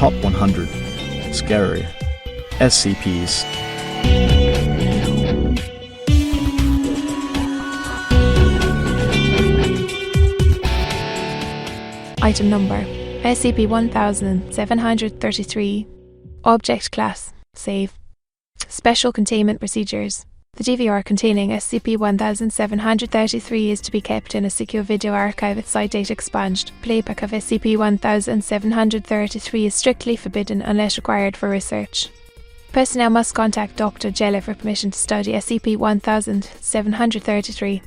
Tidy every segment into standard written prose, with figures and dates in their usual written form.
Top 100 Scary SCPs. Item number SCP-1733. Object Class Save. Special Containment Procedures. The DVR containing SCP-1733 is to be kept in a secure video archive at site date expunged. Playback of SCP-1733 is strictly forbidden unless required for research. Personnel must contact Dr. Jella for permission to study SCP-1733.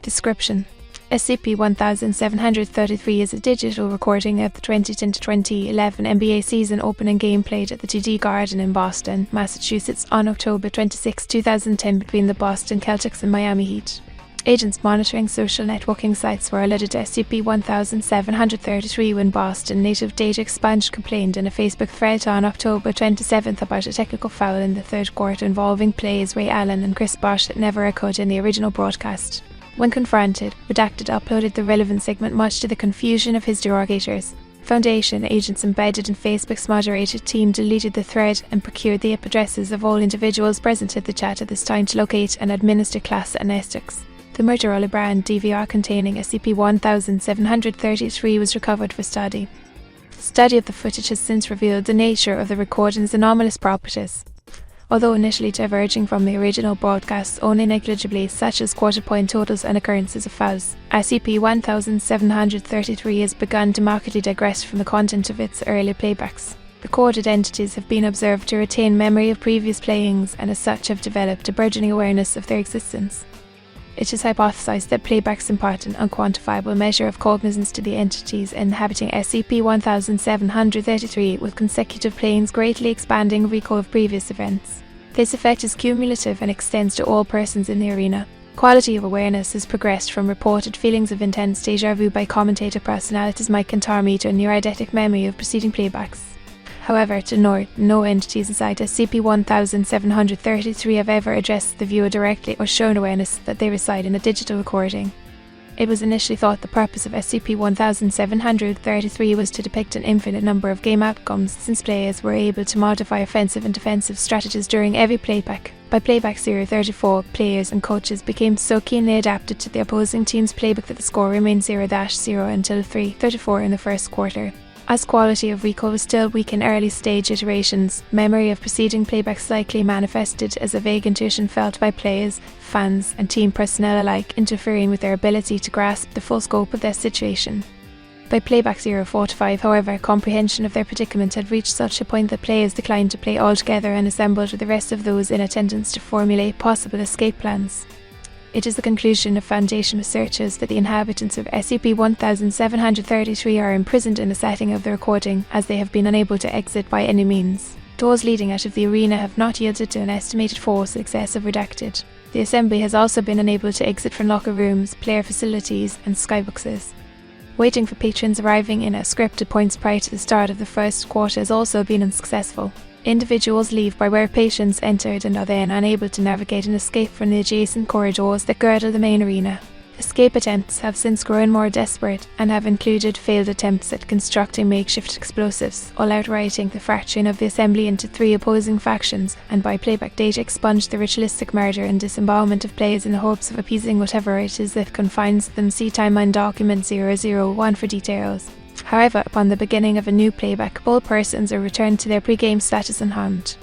Description: SCP-1733 is a digital recording of the 2010-2011 NBA season opening game played at the TD Garden in Boston, Massachusetts on October 26, 2010 between the Boston Celtics and Miami Heat. Agents monitoring social networking sites were alerted to SCP-1733 when Boston native Data Expunged complained in a Facebook thread on October 27th about a technical foul in the third quarter involving players Ray Allen and Chris Bosh that never occurred in the original broadcast. When confronted, Redacted uploaded the relevant segment much to the confusion of his derogators. Foundation agents embedded in Facebook's moderated team deleted the thread and procured the IP addresses of all individuals present at the chat at this time to locate and administer class amnestics. The Motorola brand DVR containing SCP-1733 was recovered for study. Study of the footage has since revealed the nature of the recording's anomalous properties. Although initially diverging from the original broadcasts only negligibly, such as quarter-point totals and occurrences of fouls, SCP-1733 has begun to markedly digress from the content of its earlier playbacks. Recorded entities have been observed to retain memory of previous playings and as such have developed a burgeoning awareness of their existence. It is hypothesized that playbacks impart an unquantifiable measure of cognizance to the entities inhabiting SCP-1733, with consecutive playings greatly expanding recall of previous events. This effect is cumulative and extends to all persons in the arena. Quality of awareness has progressed from reported feelings of intense déjà vu by commentator personalities Mike and Tommy to a near-eidetic memory of preceding playbacks. However, to note, no entities inside SCP-1733 have ever addressed the viewer directly or shown awareness that they reside in a digital recording. It was initially thought the purpose of SCP-1733 was to depict an infinite number of game outcomes, since players were able to modify offensive and defensive strategies during every playback. By playback 034, players and coaches became so keenly adapted to the opposing team's playbook that the score remained 0-0 until 3:34 in the first quarter. As quality of recall was still weak in early stage iterations, memory of preceding playbacks likely manifested as a vague intuition felt by players, fans, and team personnel alike, interfering with their ability to grasp the full scope of their situation. By playback 045, however, comprehension of their predicament had reached such a point that players declined to play altogether and assembled with the rest of those in attendance to formulate possible escape plans. It is the conclusion of Foundation researchers that the inhabitants of SCP-1733 are imprisoned in the setting of the recording, as they have been unable to exit by any means. Doors leading out of the arena have not yielded to an estimated force in excess of Redacted. The Assembly has also been unable to exit from locker rooms, player facilities, and skyboxes. Waiting for patrons arriving in at scripted points prior to the start of the first quarter has also been unsuccessful. Individuals leave by where patients entered and are then unable to navigate and escape from the adjacent corridors that girdle the main arena. Escape attempts have since grown more desperate and have included failed attempts at constructing makeshift explosives, all outrighting the fracturing of the Assembly into 3 opposing factions, and by playback data expunged the ritualistic murder and disembowelment of players in the hopes of appeasing whatever it is that confines them. See Timeline Document 001 for details. However, upon the beginning of a new playback, all persons are returned to their pre-game status unharmed.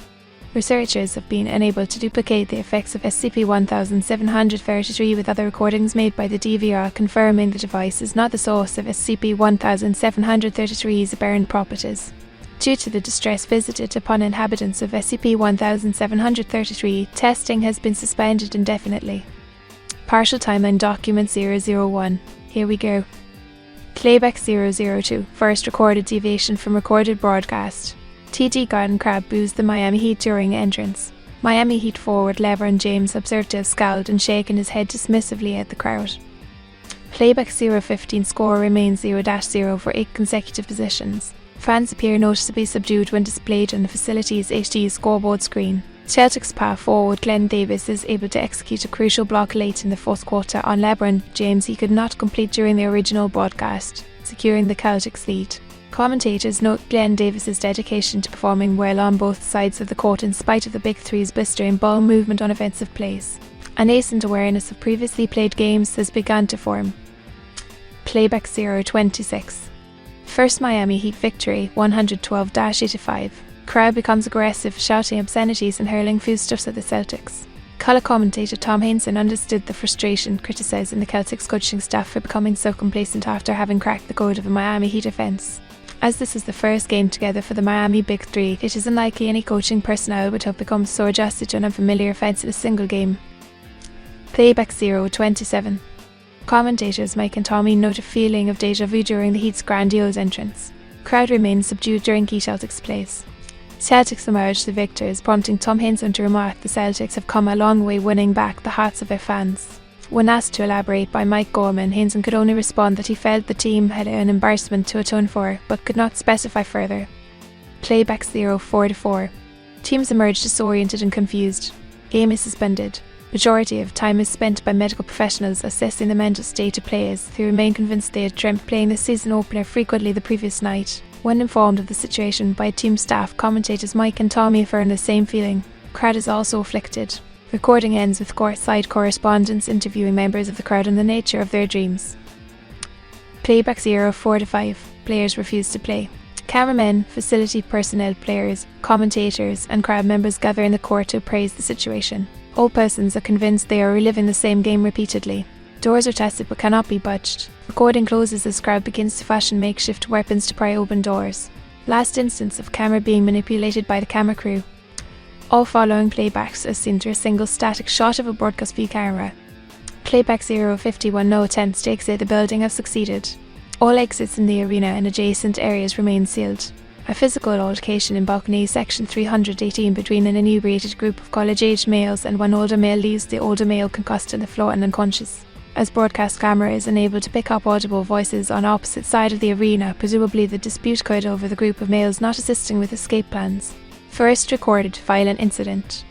Researchers have been unable to duplicate the effects of SCP-1733 with other recordings made by the DVR, confirming the device is not the source of SCP-1733's aberrant properties. Due to the distress visited upon inhabitants of SCP-1733, testing has been suspended indefinitely. Partial Timeline Document 001. Here we go. Playback 002, first recorded deviation from recorded broadcast. TD Garden Crab boos the Miami Heat during entrance. Miami Heat forward LeBron James observed to have scowled and shaken his head dismissively at the crowd. Playback 015, score remains 0-0 for 8 consecutive positions. Fans appear noticeably subdued when displayed on the facility's HD scoreboard screen. Celtics power forward Glenn Davis is able to execute a crucial block late in the fourth quarter on LeBron James he could not complete during the original broadcast, securing the Celtics lead. Commentators note Glenn Davis's dedication to performing well on both sides of the court in spite of the Big Three's blistering ball movement on offensive plays. A nascent awareness of previously played games has begun to form. Playback 026. First Miami Heat victory, 112-85. Crowd becomes aggressive, shouting obscenities and hurling foodstuffs at the Celtics. Colour commentator Tom Hainson understood the frustration, criticising the Celtics coaching staff for becoming so complacent after having cracked the code of a Miami Heat offence. As this is the first game together for the Miami Big Three, it is unlikely any coaching personnel would have become so adjusted to an unfamiliar offence in a single game. Playback 027. Commentators Mike and Tommy note a feeling of déjà vu during the Heat's grandiose entrance. Crowd remains subdued during key Celtics plays. Celtics emerged the victors, prompting Tom Hainson to remark the Celtics have come a long way winning back the hearts of their fans. When asked to elaborate by Mike Gorman, Hainson could only respond that he felt the team had an embarrassment to atone for, but could not specify further. Playback 044. Teams emerged disoriented and confused. Game is suspended. Majority of time is spent by medical professionals assessing the mental state of players who remain convinced they had dreamt playing the season opener frequently the previous night. When informed of the situation by team staff, commentators Mike and Tommy affirm the same feeling. Crowd is also afflicted. Recording ends with courtside correspondents interviewing members of the crowd on the nature of their dreams. Playback 045. Players refuse to play. Cameramen, facility personnel, players, commentators and crowd members gather in the court to appraise the situation. All persons are convinced they are reliving the same game repeatedly. Doors are tested but cannot be budged. Recording closes as crowd begins to fashion makeshift weapons to pry open doors. Last instance of camera being manipulated by the camera crew. All following playbacks are seen through a single static shot of a broadcast view camera. Playback 051. No attempts to exit the building have succeeded. All exits in the arena and adjacent areas remain sealed. A physical altercation in balcony section 318 between an inebriated group of college-aged males and one older male leaves the older male concussed on the floor and unconscious. As broadcast camera is unable to pick up audible voices on opposite side of the arena, presumably the dispute occurred over the group of males not assisting with escape plans. First recorded violent incident.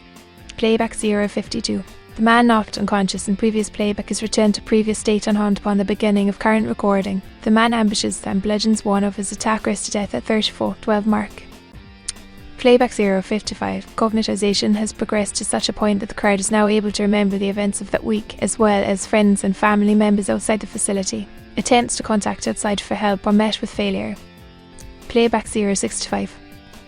Playback 052. The man knocked unconscious in previous playback is returned to previous state unharmed upon the beginning of current recording. The man ambushes and bludgeons one of his attackers to death at 34-12 mark. Playback 055. Cognitization has progressed to such a point that the crowd is now able to remember the events of that week, as well as friends and family members outside the facility. Attempts to contact outside for help are met with failure. Playback 065.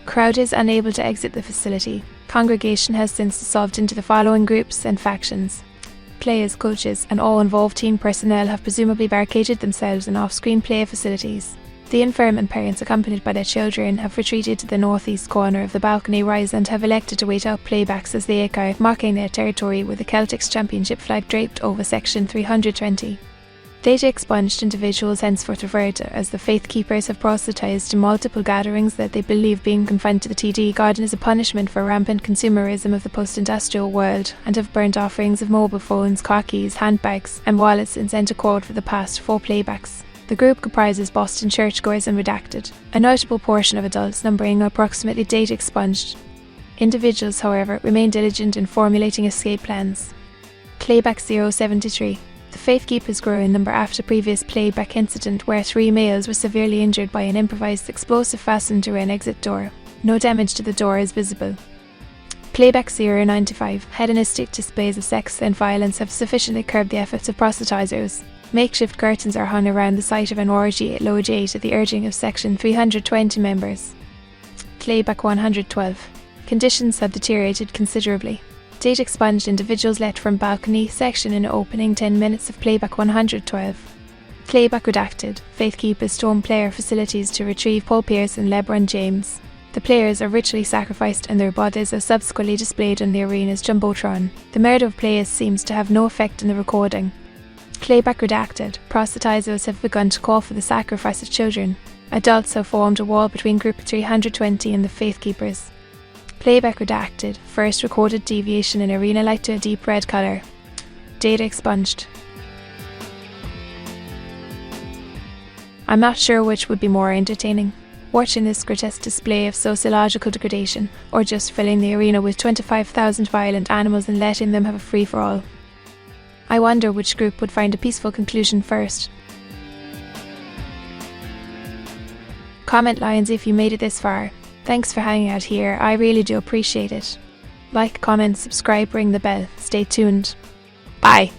Crowd is unable to exit the facility. Congregation has since dissolved into the following groups and factions. Players, coaches, and all involved team personnel have presumably barricaded themselves in off-screen play facilities. The infirm and parents accompanied by their children have retreated to the northeast corner of the balcony rise and have elected to wait out playbacks as they occur, marking their territory with the Celtics championship flag draped over section 320. Data expunged individuals henceforth referred to as the faith keepers have proselytized in multiple gatherings that they believe being confined to the TD garden is a punishment for rampant consumerism of the post-industrial world, and have burnt offerings of mobile phones, car keys, handbags and wallets and sent a quote for the past 4 playbacks. The group comprises Boston churchgoers and redacted, a notable portion of adults numbering approximately data expunged. Individuals, however, remain diligent in formulating escape plans. Playback 073. The faith keepers grow in number after previous playback incident where 3 males were severely injured by an improvised explosive fastened to an exit door. No damage to the door is visible. Playback 095. Hedonistic displays of sex and violence have sufficiently curbed the efforts of proselytizers. Makeshift curtains are hung around the site of an orgy at Lodge 8 at the urging of section 320 members. Playback 112. Conditions have deteriorated considerably. Data expunged individuals let from balcony section in opening 10 minutes of playback 112. Playback redacted. Faith keepers storm player facilities to retrieve Paul Pierce and LeBron James. The players are ritually sacrificed and their bodies are subsequently displayed on the arena's jumbotron. The murder of players seems to have no effect on the recording. Playback redacted. Proselytizers have begun to call for the sacrifice of children. Adults have formed a wall between group 320 and the faith keepers. Playback redacted. First recorded deviation in arena light to a deep red colour. Data expunged. I'm not sure which would be more entertaining, watching this grotesque display of sociological degradation, or just filling the arena with 25,000 violent animals and letting them have a free-for-all. I wonder which group would find a peaceful conclusion first. comment lines if you made it this far. Thanks for hanging out here, I really do appreciate it. Like, comment, subscribe, ring the bell. Stay tuned. Bye!